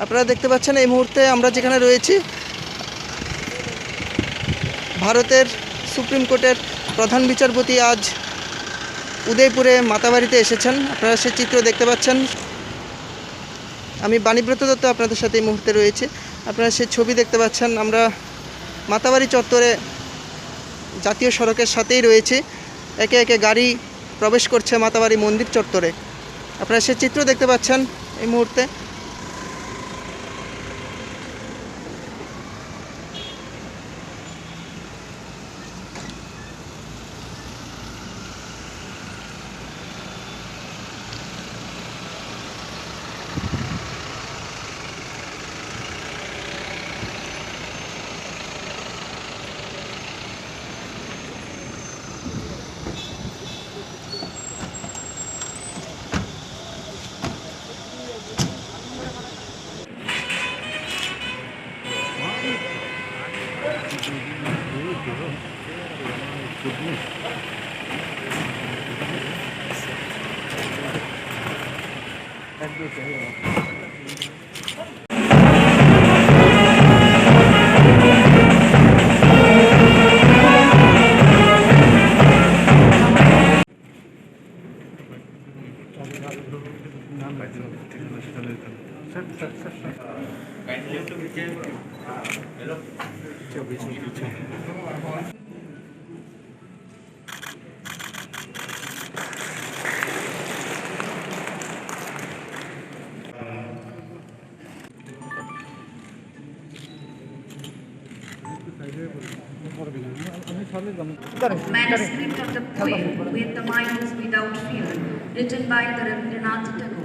আপনারা দেখতে পাচ্ছেন এই মুহূর্তে আমরা যেখানে রয়েছি ভারতের সুপ্রিম কোর্টের প্রধান বিচারপতি আজ উদয়পুরে মাতাবাড়িতে এসেছেন। আপনারা সেই চিত্র দেখতে পাচ্ছেন। আমি বাণীব্রত দত্ত আপনাদের সাথে এই মুহূর্তে রয়েছে। আপনারা সেই ছবি দেখতে পাচ্ছেন। আমরা মাতাবাড়ি চত্বরে জাতীয় সড়কের সাথেই রয়েছে। একে একে গাড়ি প্রবেশ করছে মাতাবাড়ি মন্দির চত্বরে। আপনারা সেই চিত্র দেখতে পাচ্ছেন এই মুহূর্তে। Manuscript of the poem With the Minds Without Fear, written by Rabindranath Tagore.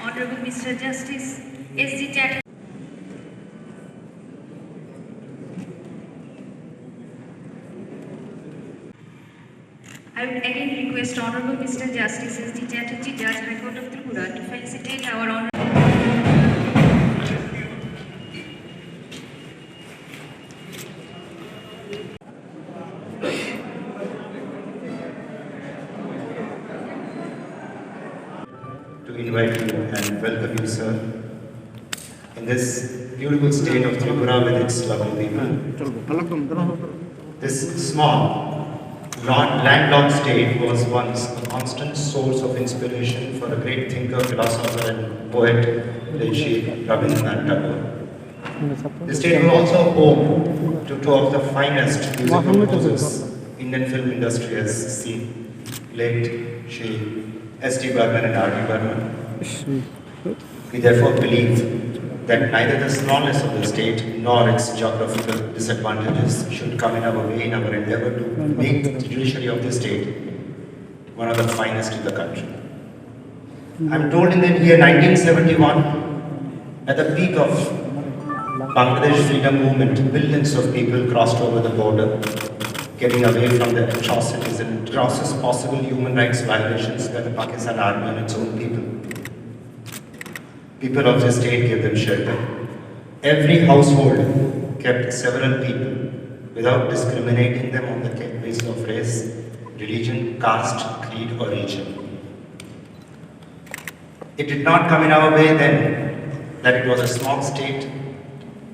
Honorable Mr. Justice S.D. Chatterjee. I would again request Honorable Mr. Justice S.D. Chatterjee, Judge, High Court of Tripura, to felicitate our Honorable. To invite you and welcome you, sir, in this beautiful state of Tripura with its lovely people. This small, landlocked state was once a constant source of inspiration for a great thinker, philosopher, and poet, Sri Rabindranath Tagore. The state was also home to two of the finest music composers Indian film industry has seen, late Sri S.D. Burman and R.D. Burman. We therefore believe that neither the smallness of the state nor its geographical disadvantages should come in our way in our endeavor to make the judiciary of the state one of the finest in the country. I'm told in the year 1971, at the peak of Bangladesh freedom movement, millions of people crossed over the border, getting away from the atrocities and grossest possible human rights violations by the Pakistan army and its own people. People of the state gave them shelter. Every household kept several people without discriminating them on the basis of race, religion, caste, creed, or region. It did not come in our way then that it was a small state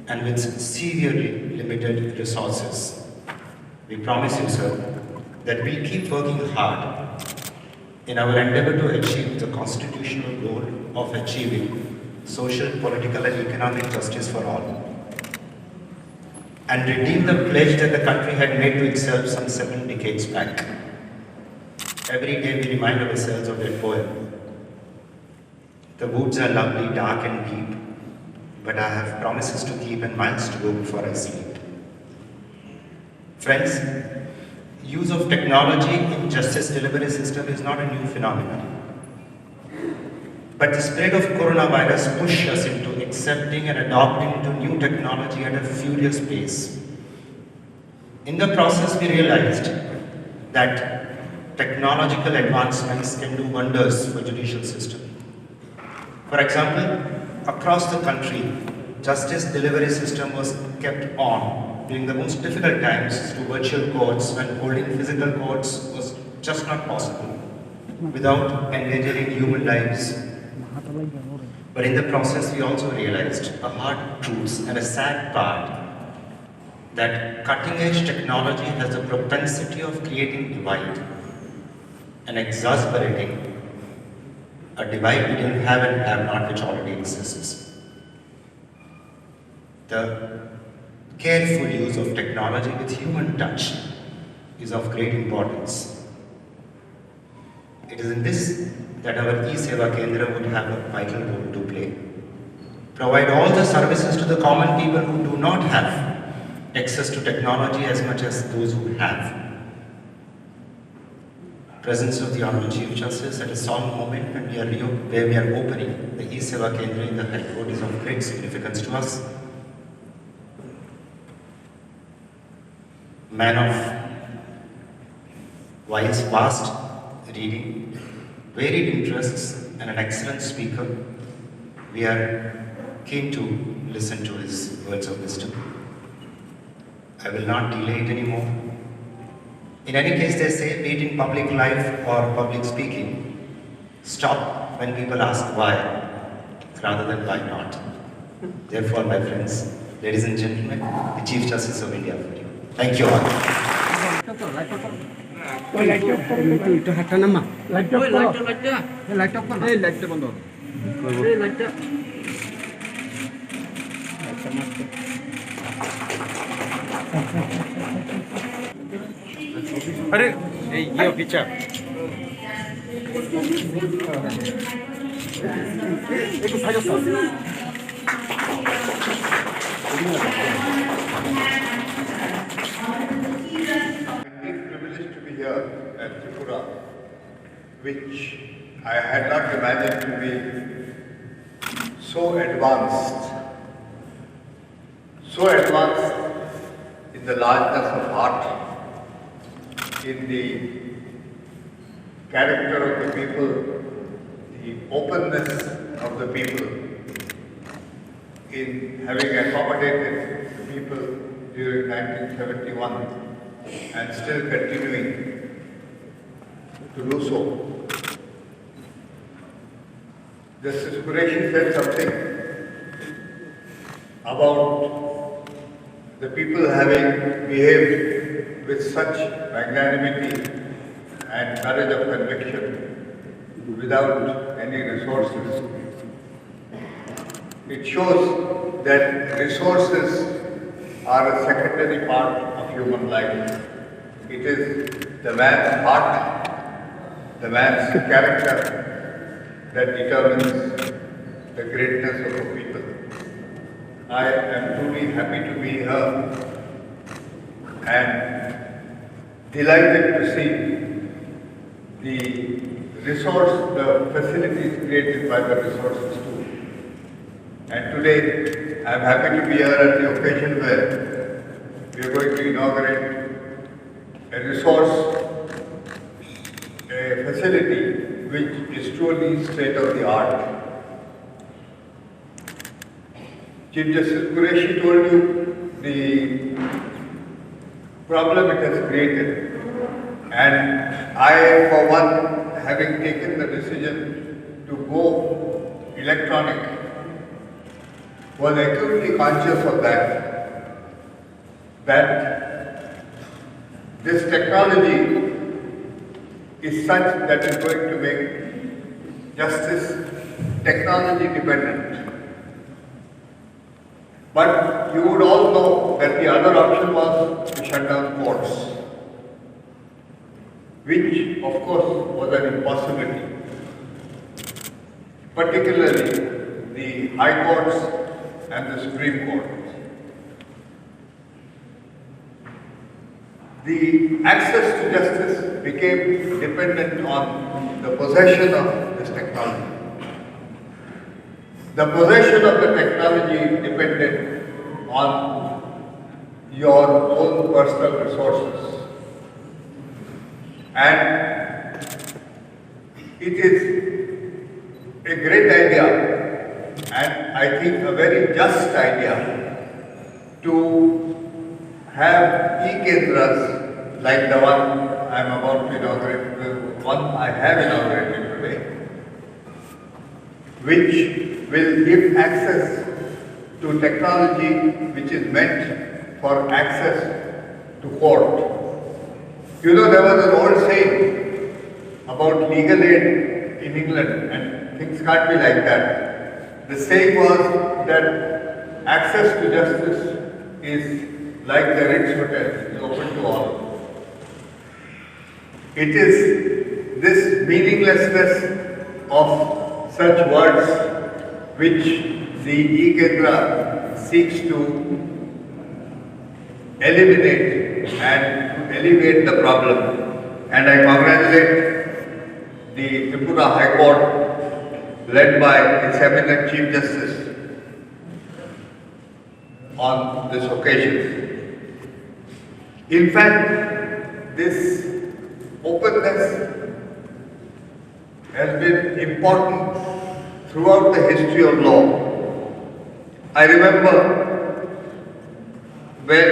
and with severely limited resources. We promise you, sir, that we'll keep working hard in our endeavor to achieve the constitutional goal of achieving social, political, and economic justice for all, and redeem the pledge that the country had made to itself some 7 decades back. every day we remind ourselves of that poem. The woods are lovely, dark and deep, but I have promises to keep and miles to go before I sleep. Friends, use of technology in justice delivery system is not a new phenomenon. But the spread of coronavirus pushed us into accepting and adopting to new technology at a furious pace. In the process, we realized that technological advancements can do wonders for judicial system. For example, across the country, justice delivery system was kept on during the most difficult times through virtual courts when holding physical courts was just not possible without endangering human lives. But in the process, we also realized a hard truth and a sad part that cutting-edge technology has the propensity of creating divide and exacerbating a divide between have and have not which already exists. The careful use of technology with human touch is of great importance. It is in this that our E-Seva Kendra would have a vital role to play. Provide all the services to the common people who do not have access to technology as much as those who have. Presence of the Honorable Chief Justice at a solemn moment when where we are opening the E-Seva Kendra in the High Court is of great significance to us. Man of wise, vast reading, varied interests, and an excellent speaker, we are keen to listen to his words of wisdom. I will not delay it anymore. In any case, they say, be it in public life or public speaking, stop when people ask why, rather than why not. Therefore, my friends, ladies and gentlemen, the Chief Justice of India for you. Thank you all. अरे ये पीछे Privileged to be here at Tripura, which I had not imagined to be so advanced in the largeness of heart, in the character of the people, the openness of the people, in having accommodated the people during 1971 and still continuing to do so. Justice Qureshi said something about the people having behaved with such magnanimity and courage of conviction without any resources. It shows that resources are a secondary part of human life. It is the man's heart, the man's character that determines the greatness of a people. I am truly happy to be here and delighted to see the facilities created by the resources too. And today, I am happy to be here at the occasion where we are going to inaugurate a facility which is truly state of the art. Chief Justice Qureshi told you the problem it has created, and I, for one, having taken the decision to go electronic, was acutely conscious of that this technology is such that is going to make justice technology dependent. But you would all know that the other option was to shut down courts. which of course was an impossibility, particularly the High Courts and the Supreme Court. The access to justice became dependent on the possession of this technology. The possession of the technology depended on your own personal resources. And it is a great idea, and I think a very just idea, to have e-Kendras like the one I am about to inaugurate, the one I have inaugurated today, which will give access to technology which is meant for access to court. You know, there was an old saying about legal aid in England, and things can't be like that. The saying was that access to justice is like the Ritz Hotel, it is open to all. It is this meaninglessness of such words which the e-Kendra seeks to eliminate and to alleviate the problem. And I congratulate the Tripura High Court, led by its eminent Chief Justice, on this occasion. In fact, this openness has been important throughout the history of law. I remember when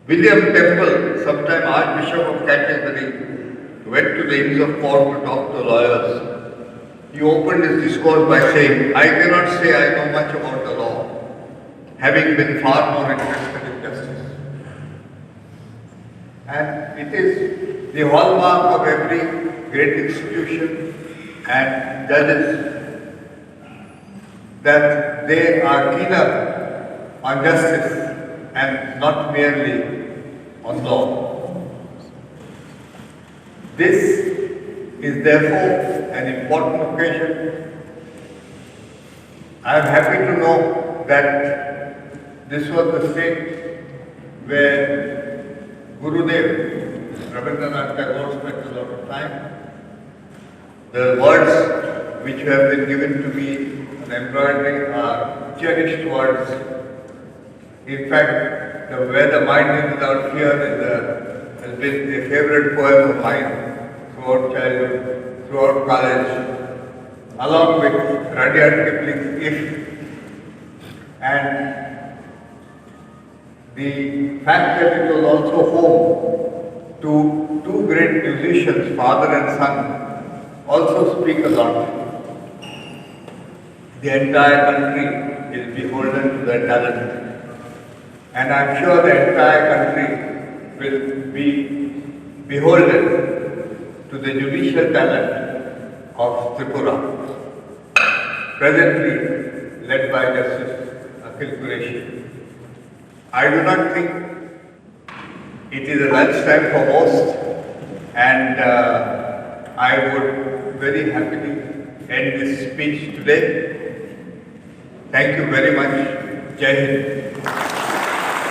William Temple, sometime Archbishop of Canterbury, went to the Inns of Court to talk to lawyers, he opened his discourse by saying, I cannot say I know much about the law, having been far more interested in justice. And it is the hallmark of every great institution and judges that they are keener on justice and not merely on law. This is therefore an important occasion. I am happy to know that this was the state where Gurudev, Rabindranath Tagore, spent a lot of time. The words which have been given to me on embroidery are cherished words. In fact, Where the Mind is Without Fear has been a favorite poem of mine throughout childhood, throughout college, along with Rudyard Kipling's If. And the fact that it was also home to two great musicians, father and son, also speak a lot. The entire country is beholden to their talent, and I am sure the entire country will be beholden to the judicial talent of Tripura, presently led by Justice Akhil Qureshi. I do not think it is a lunchtime for most, and I would very happily end this speech today. Thank you very much. Jai Hind.